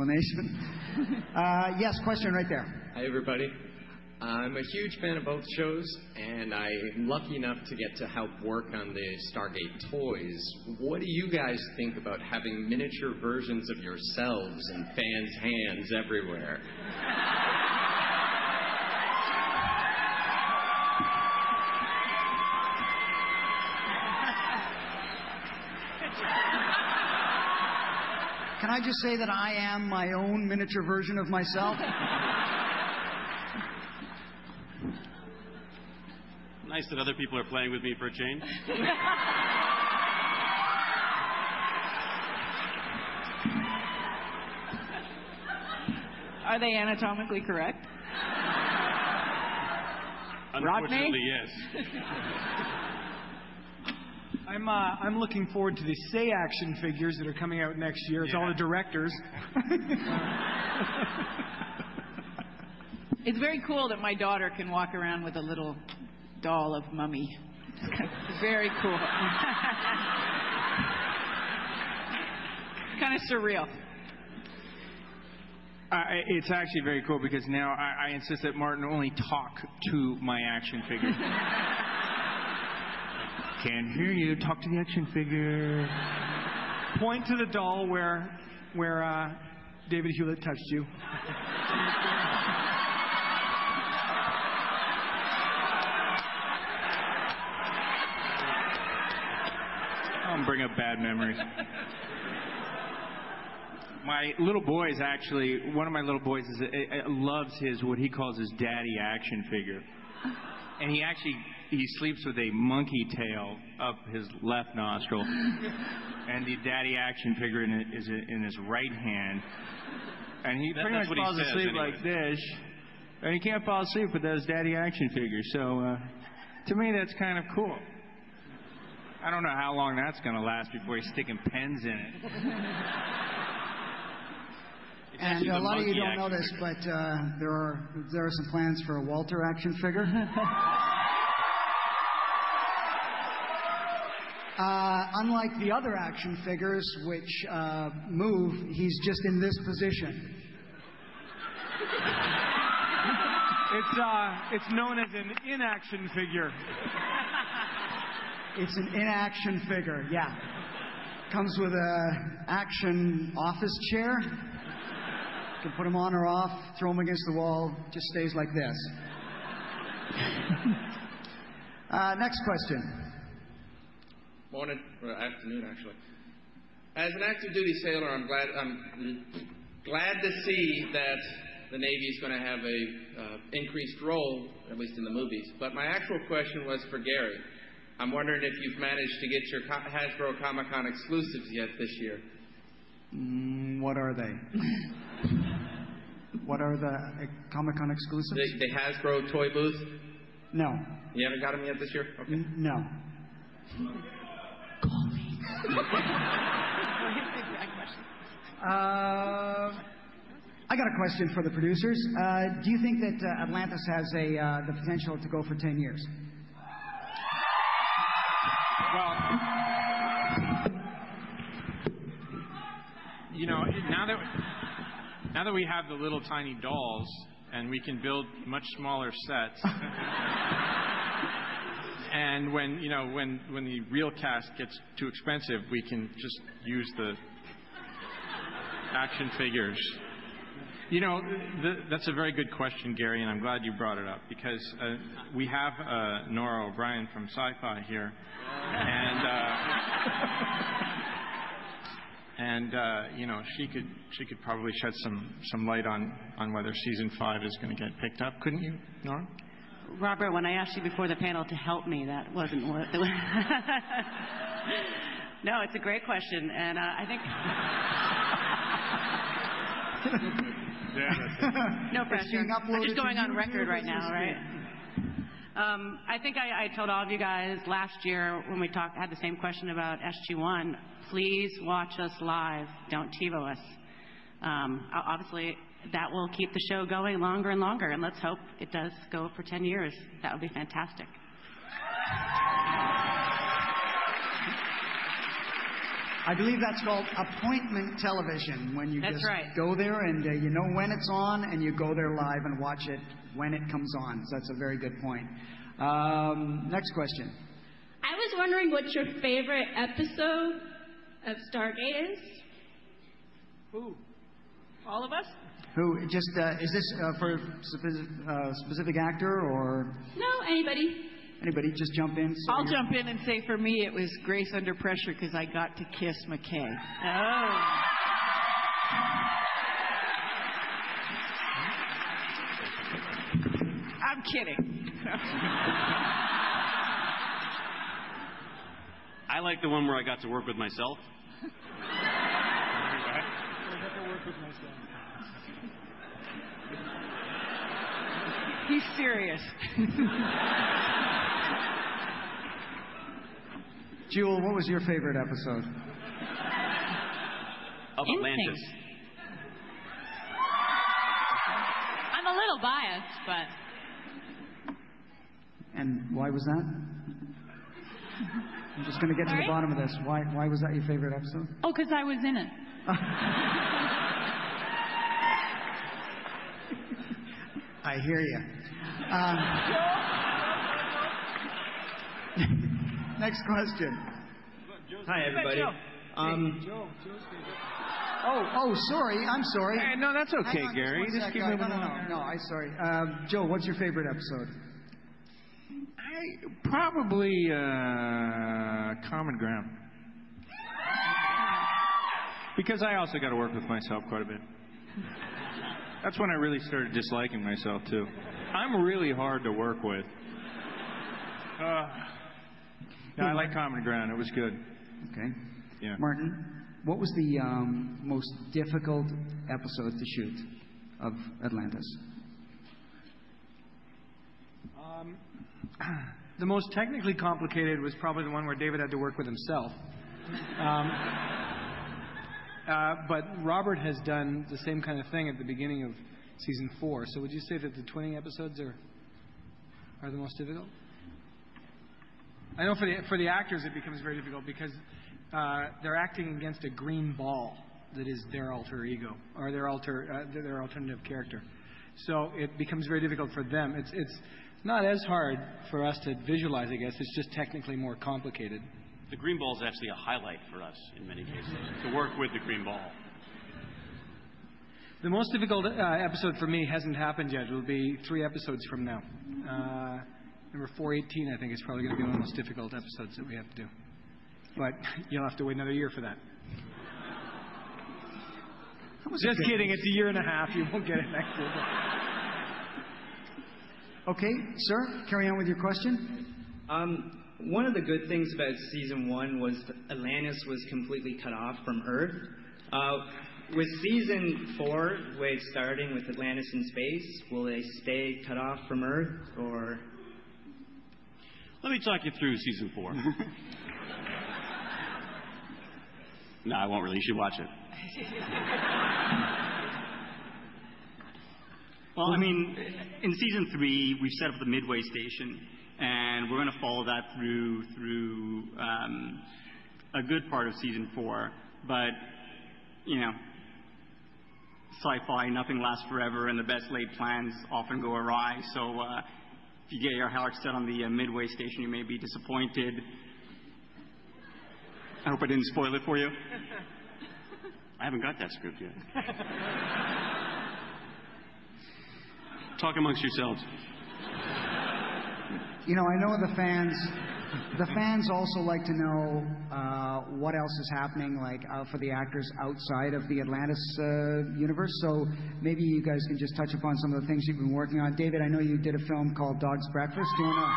explanation. Yes, question right there. Hi, everybody. I'm a huge fan of both shows, and I'm lucky enough to get to help work on the Stargate toys. What do you guys think about having miniature versions of yourselves in fans' hands everywhere? Can I just say that I am my own miniature version of myself? Nice that other people are playing with me for a change. Are they anatomically correct? Unfortunately, yes. I'm looking forward to the Say action figures that are coming out next year. It's all the directors. It's very cool that my daughter can walk around with a little doll of Mummy. It's very cool. Kind of surreal. It's actually very cool because now I insist that Martin only talk to my action figure. Can't hear you. Talk to the action figure. Point to the doll where David Hewlett touched you. I'll bring up bad memories. My little boy is actually, one of my little boys loves what he calls his daddy action figure. And he sleeps with a monkey tail up his left nostril. And the daddy action figure is in his right hand. And he pretty much falls asleep like this. And he can't fall asleep with those daddy action figures. So, to me, that's kind of cool. I don't know how long that's going to last before he's sticking pens in it. And a lot of you don't know this, but there are some plans for a Walter action figure. Unlike the other action figures, which move, he's just in this position. It's known as an inaction figure. It's an inaction figure, yeah. Comes with an action office chair. You can put him on or off, throw him against the wall, just stays like this. Next question. Morning, or afternoon, actually. As an active duty sailor, I'm glad to see that the Navy is going to have a increased role, at least in the movies. But my actual question was for Gary. I'm wondering if you've managed to get your Hasbro Comic-Con exclusives yet this year. What are they? What are the Comic-Con exclusives? The Hasbro toy booth? No. You haven't got them yet this year? Okay. No. Call me. I got a question for the producers. Do you think that Atlantis has the potential to go for 10 years? Well, you know, now that we have the little tiny dolls and we can build much smaller sets, and when the real cast gets too expensive, we can just use the action figures. You know, that's a very good question, Gary, and I'm glad you brought it up because we have Nora O'Brien from Sci-Fi here, and you know, she could probably shed some light on whether season 5 is going to get picked up. Couldn't you, Nora? Robert, when I asked you before the panel to help me, that wasn't what. No, it's a great question, and I think. No pressure. I'm just going on record right now, right? I think I told all of you guys last year when we had the same question about SG-1, please watch us live. Don't TiVo us. Obviously, that will keep the show going longer and longer, and let's hope it does go for 10 years. That would be fantastic. I believe that's called appointment television, when you just go there and you know when it's on, and you go there live and watch it when it comes on. So that's a very good point. Next question. I was wondering what your favorite episode of Stargate is. Who? All of us? Who? Just is this for a specific actor or? No, anybody. Anybody? Just jump in. So I'll jump in and say for me it was Grace Under Pressure because I got to kiss McKay. Oh. I'm kidding. I like the one where I got to work with myself. He's serious. Jewel, what was your favorite episode? Of Atlantis. I'm a little biased, but... And why was that? I'm just going to get to the bottom of this. Why was that your favorite episode? Oh, because I was in it. I hear you. Next question. Hi, everybody. Sorry. I'm sorry. No, that's okay, Gary. Just keep moving on. No, I'm sorry. Joe, what's your favorite episode? Probably Common Ground. Because I also got to work with myself quite a bit. That's when I really started disliking myself, too. I'm really hard to work with. No, I like Common Ground. It was good. Okay. Yeah. Martin, what was the most difficult episode to shoot of Atlantis? The most technically complicated was probably the one where David had to work with himself. But Robert has done the same kind of thing at the beginning of season 4. So would you say that the twinning episodes are the most difficult? I know for the actors it becomes very difficult because they're acting against a green ball that is their alter ego or their alternative character. So it becomes very difficult for them. It's not as hard for us to visualize, I guess. It's just technically more complicated. The green ball is actually a highlight for us in many cases, to work with the green ball. The most difficult episode for me hasn't happened yet. It'll be 3 episodes from now. Number 418, I think, is probably going to be one of the most difficult episodes that we have to do. But you'll have to wait another year for that. Just kidding. It's a year and a half. You won't get it next year. Okay, sir, carry on with your question. One of the good things about season 1 was that Atlantis was completely cut off from Earth. With season 4, the way it's starting with Atlantis in space, will they stay cut off from Earth, or? Let me talk you through season 4. No, I won't really. You should watch it. Well, I mean, in season 3, we've set up the Midway Station, and we're going to follow that through a good part of season 4. But, you know, sci-fi, nothing lasts forever, and the best laid plans often go awry. So if you get your heart set on the Midway Station, you may be disappointed. I hope I didn't spoil it for you. I haven't got that script yet. Talk amongst yourselves. You know, I know the fans also like to know what else is happening, like for the actors outside of the Atlantis universe. So maybe you guys can just touch upon some of the things you've been working on. David, I know you did a film called Dog's Breakfast. Do you want to